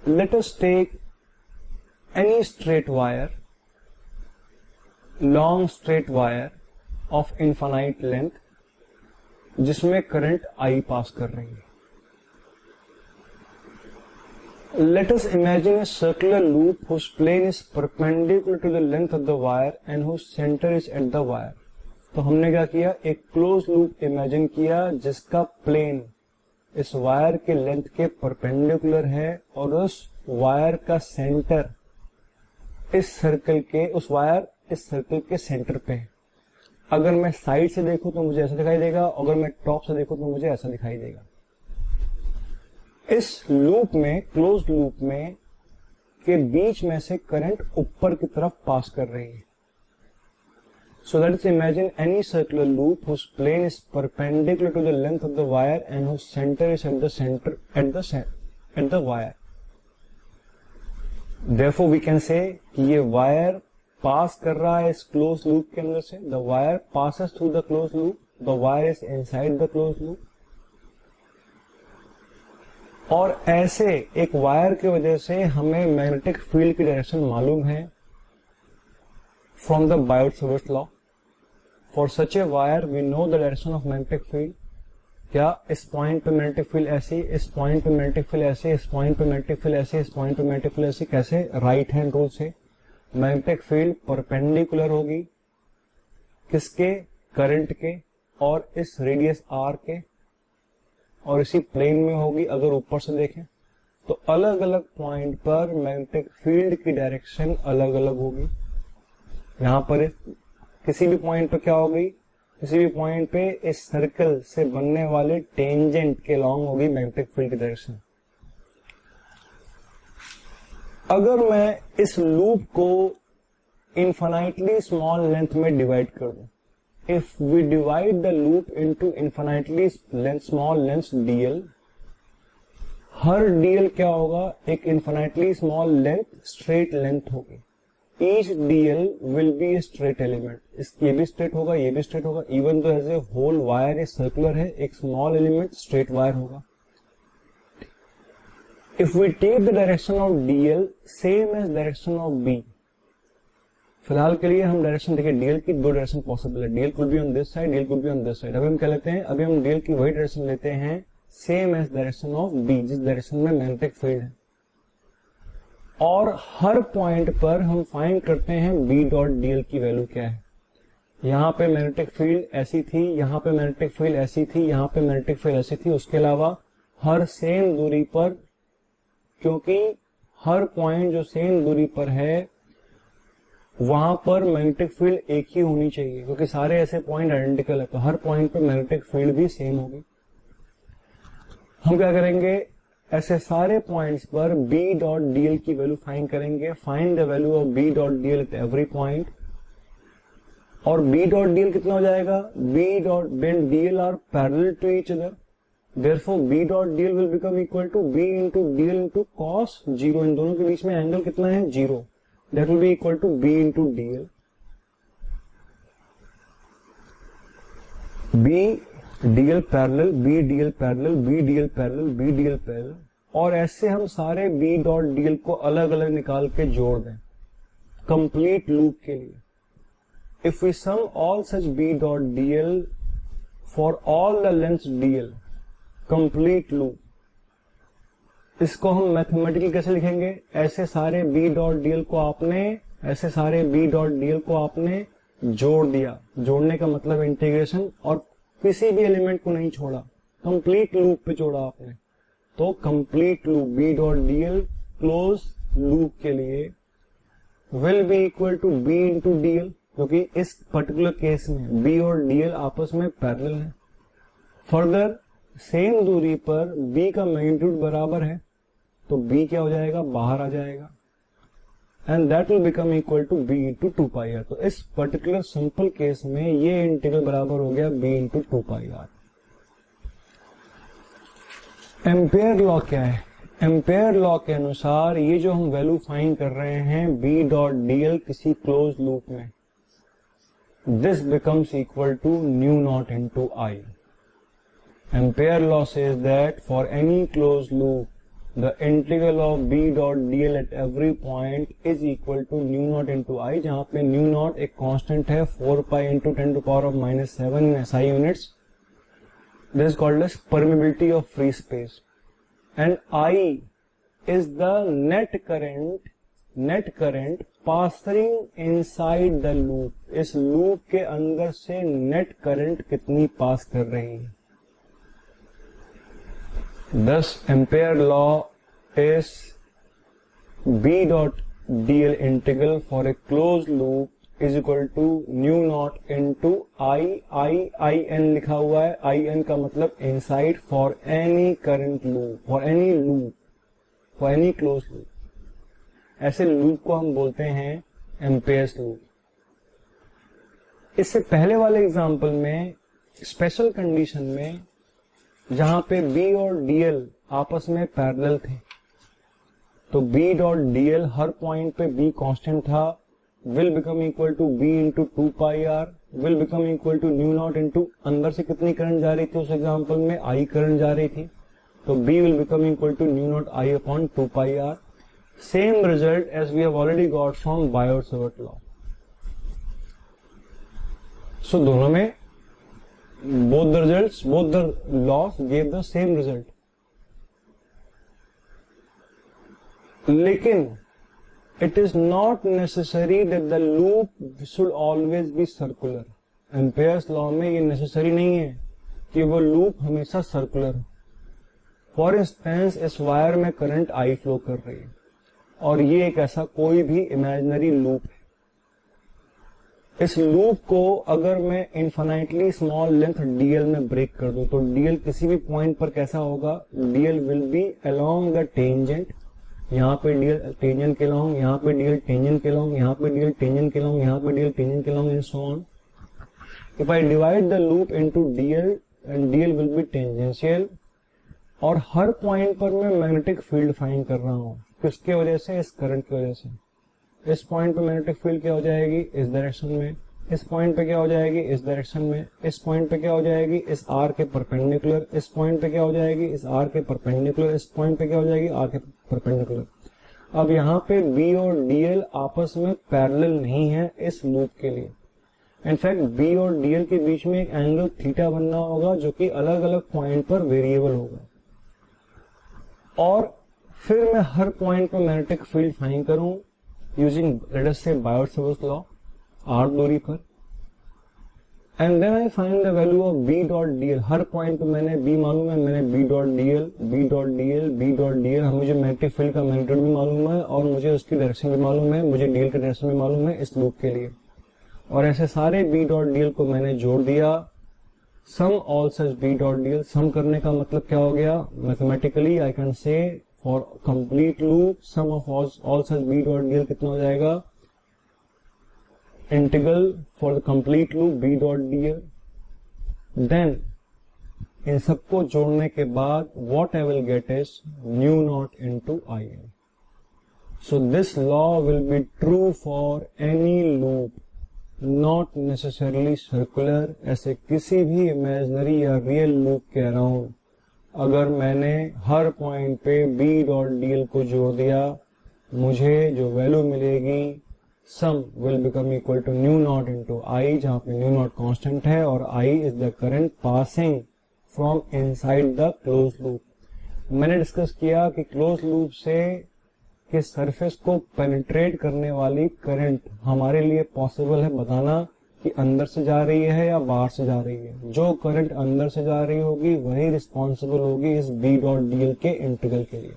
let us take any straight wire, long straight wire of infinite length, जिसमें current I पास कर रही है. Let us imagine a circular loop whose plane is perpendicular to the length of the wire and whose center is at the wire. तो हमने क्या किया, एक close loop imagine किया जिसका प्लेन इस वायर के लेंथ के परपेंडिकुलर है और उस वायर का सेंटर इस सर्कल के सेंटर पे है. अगर मैं साइड से देखूं तो मुझे ऐसा दिखाई देगा, अगर मैं टॉप से देखूं तो मुझे ऐसा दिखाई देगा. इस लूप में, क्लोज लूप में के बीच में से करंट ऊपर की तरफ पास कर रही है. So let's imagine any circular loop whose plane is perpendicular to the length of the wire and whose center is at the wire. Therefore we can say कि ये वायर पास कर रहा है इस क्लोज लूप के अंदर से. The wire passes through the closed loop. The wire is inside the closed loop. और ऐसे एक वायर की वजह से हमें मैग्नेटिक फील्ड की डायरेक्शन मालूम है from the Biot-Savart law. For such a wire we know the direction of magnetic field. क्या इस पॉइंट पे मैग्नेटिक फील्ड ऐसी, इस पॉइंट पे मैग्नेटिक फील्ड ऐसे, इस पॉइंट पे मैग्नेटिक फील्ड ऐसे, इस पॉइंट पे मैग्नेटिक फील्ड ऐसे. कैसे? राइट हैंड रूल से. मैग्नेटिक फील्ड परपेंडिकुलर होगी किसके? करंट के और इस रेडियस आर के, और इसी प्लेन में होगी. अगर ऊपर से देखें तो अलग अलग पॉइंट पर मैग्नेटिक फील्ड की डायरेक्शन अलग अलग होगी. यहां पर किसी भी पॉइंट पे क्या होगी, किसी भी पॉइंट पे इस सर्कल से बनने वाले टेंजेंट के लॉन्ग होगी मैग्नेटिक फील्ड की डायरेक्शन. अगर मैं इस लूप को इन्फिनाइटली स्मॉल लेंथ में डिवाइड कर दूं, if we divide the loop into infinitely small length dl, हर dl क्या होगा? एक infinitely small length straight length होगी. Each dl will be a straight element. ये भी स्ट्रेट होगा, ये भी स्ट्रेट होगा. Even though as a whole wire circular है, एक स्मॉल एलिमेंट स्ट्रेट वायर होगा. If we take the direction of dl same as direction of b, फिलहाल के लिए हम डायरेक्शन देखिए, dl की दो डायरेक्शन पॉसिबल है. dl could be on this side, dl could be on this side. अभी हम क्या लेते हैं, अभी हम dl की वही डायरेक्शन लेते हैं same as direction of b, जिस डायरेक्शन में मैग्नेटिक फील्ड है. और हर पॉइंट पर हम फाइंड करते हैं b डॉट dl की वैल्यू क्या है. यहाँ पे मैग्नेटिक फील्ड ऐसी थी, यहाँ पे मैग्नेटिक फील्ड ऐसी थी, यहाँ पे मैग्नेटिक फील्ड ऐसी थी. उसके अलावा हर सेम दूरी पर, क्योंकि हर पॉइंट जो सेम दूरी पर है वहां पर मैग्नेटिक फील्ड एक ही होनी चाहिए, क्योंकि सारे ऐसे पॉइंट आइडेंटिकल है, तो हर पॉइंट पर मैग्नेटिक फील्ड भी सेम होगी. हम क्या करेंगे, ऐसे सारे पॉइंट्स पर b डॉट dl की वैल्यू फाइंड करेंगे. Find the value of b dot dl at every point. और b डॉट dl कितना हो जाएगा? b dot when dl are parallel to each other, therefore b dot dl will become equal to b into dl into cos 0. इन दोनों के बीच में angle कितना है? 0. That will be equal to b into dl. b dl parallel, b dl parallel, b dl parallel, b dl parallel. और ऐसे हम सारे b डॉट dl को अलग अलग निकाल के जोड़ दें कंप्लीट लूप के लिए. If we sum all such b dot dl for all the length dl complete loop, इसको हम मैथमेटिकली कैसे लिखेंगे? ऐसे सारे b डॉट dl को आपने, ऐसे सारे b डॉट dl को आपने जोड़ दिया. जोड़ने का मतलब इंटीग्रेशन, और किसी भी एलिमेंट को नहीं छोड़ा, कंप्लीट लूप पे जोड़ा आपने. तो complete loop b dot dl close loop के लिए will be equal to b into dl, क्योंकि इस पर्टिकुलर केस में b और dl आपस में पैरेलल है. फर्दर सेम दूरी पर b का मैग्नीट्यूड बराबर है, तो b क्या हो जाएगा? बाहर आ जाएगा. And that will become equal to b into 2πr. तो इस पर्टिकुलर सिंपल केस में ये इंटीग्रल बराबर हो गया b into 2πr. Ampere law क्या है? एम्पेयर लॉ के अनुसार ये जो हम वैल्यू फाइंड कर रहे हैं b डॉट dl किसी क्लोज लूप में, this becomes equal to mu naught into i. Ampere law says that for any closed loop the integral of b dot dl at every point is equal to nu naught into I, जहाँ पे nu naught एक constant है 4 pi into 10 to the power of -7 in SI units. This is called as permeability of free space, and I is the net current passing inside the loop. इस loop के अंदर से net current कितनी पास कर रही है. Thus, Ampere law is B dot dl integral for a closed loop is equal to nu naught into I n लिखा हुआ है. I n का मतलब inside for any current loop, for any closed loop. ऐसे loop को हम बोलते हैं एम्पेयर्स लूप. इससे पहले वाले एग्जांपल में स्पेशल कंडीशन में जहां पे B और dl आपस में पैरेलल थे, तो B डॉट dl हर पॉइंट पे B कांस्टेंट था, will become equal to B into 2 pi r, will become equal to mu naught into अंदर से कितनी करंट जा रही थी उस एग्जांपल में, I करंट जा रही थी, तो B will become equal to mu naught I upon 2 pi R. Same result as we have already got from Biot Savart law. So दोनों में both the laws gave the same result. लेकिन it is not necessary that the loop should always be circular. Ampere's law में ये necessary नहीं है कि वो loop हमेशा circular हो. For instance, इस वायर में करंट I फ्लो कर रही है और ये एक ऐसा कोई भी इमेजिनरी लूप है. इस लूप को अगर मैं इन्फिनाइटली स्मॉल लेंथ dl में ब्रेक कर दूं तो dl किसी भी पॉइंट पर कैसा होगा, dl will be along the tangent. यहाँ पे dl टेंजेंट के अलोंग, यहाँ पे dl टेंजेंट के अलोंग, यहाँ पे dl टेंजेंट के अलोंग, यहाँ पे dl टेंजेंट के along, and so on. If I divide the loop into dl and dl will be tangential, और हर पॉइंट पर मैं मैग्नेटिक फील्ड फाइंड कर रहा हूँ. किसके वजह से, इस करंट की वजह से. इस पॉइंट पे मैग्नेटिक फील्ड क्या हो जाएगी, इस डायरेक्शन में. इस पॉइंट पे क्या हो जाएगी, इस डायरेक्शन में. इस पॉइंट पे क्या हो जाएगी, इस आर के परपेंडिकुलर. इस पॉइंट पे क्या हो जाएगी, इस आर के परपेंडिकुलर. इस पॉइंट पे क्या हो जाएगी, आर के परपेंडिकुलर. अब यहाँ पे बी और डीएल आपस में पैरेलल नहीं है इस लूप के लिए. इनफैक्ट बी और डीएल के बीच में एक एंगल थीटा बनना होगा जो कि अलग अलग पॉइंट पर वेरिएबल होगा. और फिर मैं हर पॉइंट पर मैग्नेटिक फील्ड फाइंड करूं यूजिंग लेट अस से बायोट-सावर्ट लॉ आर दूरी पर, and then I find the value of B dot dl. हर पॉइंट पे मैंने बी मालूम है, मैंने B dot dl, B dot dl, B dot dl. मुझे मैग्नेटिक फील्ड का मैग्नीट्यूड भी मालूम है और मुझे उसकी डायरेक्शन भी मालूम है, मुझे डीएल का डायरेक्शन भी मालूम है इस लूप के लिए. और ऐसे सारे बी डॉट डीएल को मैंने जोड़ दिया. Sum all such B dot DL. Sum करने का मतलब क्या हो गया, mathematically I can say for complete loop sum of all such B dot DL कितना हो जाएगा, integral for the complete loop B dot DL. Then इन सबको जोड़ने के बाद what I will get is mu naught into I N. So this law will be true for any loop, not necessarily circular. ऐसे किसी भी imaginary या real loop के अराउंड अगर मैंने हर पॉइंट पे बी डॉट डीएल को जोड़ दिया, मुझे जो वैल्यू मिलेगी sum will become equal to mu naught into I, जहां पे न्यू नॉट कांस्टेंट है और I is the current passing from inside the close loop. मैंने डिस्कस किया कि क्लोज लूप से कि सरफेस को पेनिट्रेट करने वाली करंट हमारे लिए पॉसिबल है बताना कि अंदर से जा रही है या बाहर से जा रही है. जो करंट अंदर से जा रही होगी वही रिस्पॉन्सिबल होगी इस बी डॉट डीएल के इंटीग्रल के लिए.